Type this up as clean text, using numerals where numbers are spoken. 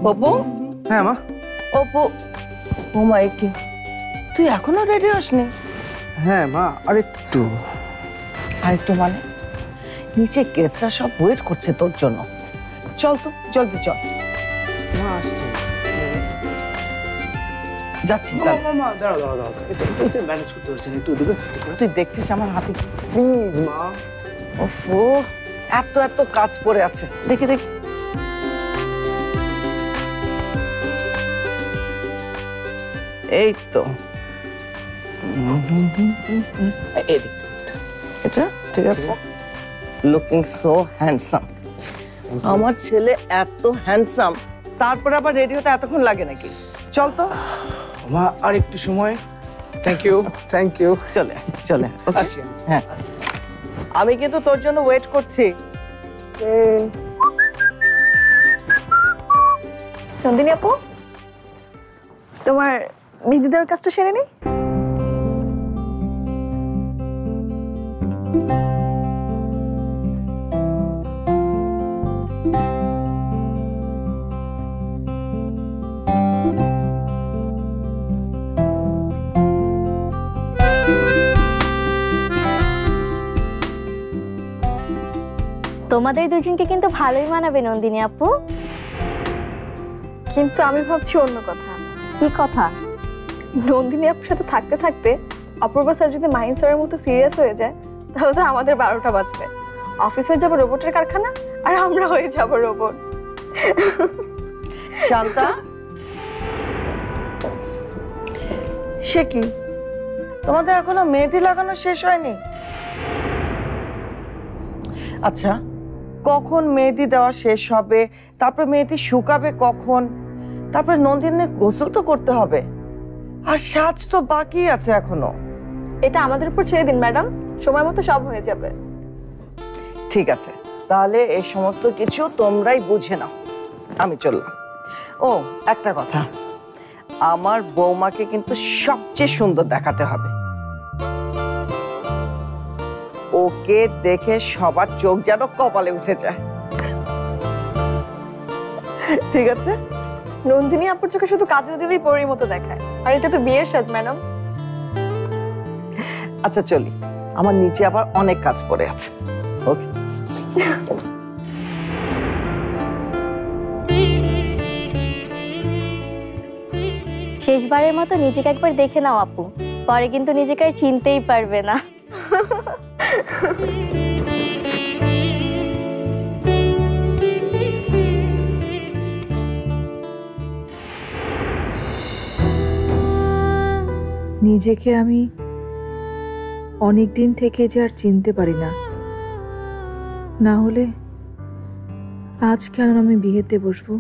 বাবু। হ্যাঁ মা। অপু, ও মা, কি তুই এখনো রেডি হসনি? হ্যাঁ মা, আরেকটু। আরেকটু মানে? নিচে গেস্টরা সব ওয়েট করছে তোর জন্য। চল তো, জলদি চল। যাচ্ছি। ম্যানেজ করতে পারছেন একটু দিবে? তুই দেখছিস আমার হাতে? প্লিজ মা। ওফো, এত এত কাজ পড়ে আছে। দেখি দেখি। এই তো, এটা ঠিক আছে। Looking so handsome. আমার ছেলে এত হ্যান্ডসাম, তারপর আবার রেডি হতে এতক্ষণ লাগে নাকি? চল তো মা, আর একটু সময়। Thank you, thank you. চলে চলে। আসি। হ্যাঁ, আমি কিন্তু তোর জন্য ওয়েট করছি। নন্দিনী আপু, তোমার মেহেদি দেওয়ার কাজটা সেরে নেই? তোমাদের দুজনকে কিন্তু ভালোই মানাবে নন্দিনী আপু। কিন্তু আমি ভাবছি অন্য কথা। কি কথা? নন্দিনী আপুর সাথে থাকতে থাকতে অপূর্ব স্যার যদি মাহিন স্যারের মতো সিরিয়াস হয়ে যায়, তাহলে তো আমাদের 12টা বাজবে। অফিস হয়ে যাবে রোবটের কারখানা, আর আমরা হয়ে যাব রোবট। শান্তা, সে কি, তোমাদের এখনো মেহেদি লাগানো শেষ হয়নি? আচ্ছা, কখন মেহেদি দেওয়া শেষ হবে? তারপর মেহেদি শুকাবে কখন? তারপর নন্দিনীর গোসল তো করতে হবে, আর সাজ তো বাকি আছে এখনো। এটা আমাদের উপর ছেড়ে দিন ম্যাডাম, সময় মতো সব হয়ে যাবে। ঠিক আছে, তাহলে এই সমস্ত কিছু তোমরাই বুঝে নাও, আমি চললাম। ও, একটা কথা, আমার বৌমাকে কিন্তু সবচেয়ে সুন্দর দেখাতে হবে। ওকে দেখে সবার চোখ যেন কপালে উঠে যায়। ঠিক আছে? নন্দিনী আপুর চোখে শুধু কাজল দিলেই পরীর মতো দেখায়, আর এটা তো বিয়ের সাজ ম্যাডাম। আচ্ছা চলি, আমার নিচে আবার অনেক কাজ পড়ে আছে। ওকে। শেষবারের মতো নিজেকে একবার দেখে নাও আপু, পরে কিন্তু নিজেকে আর চিনতেই পারবে না। নিজেকে আমি অনেক দিন থেকে যে আর চিনতে পারি না, না হলে আজ কেন আমি বিয়েতে বসবো?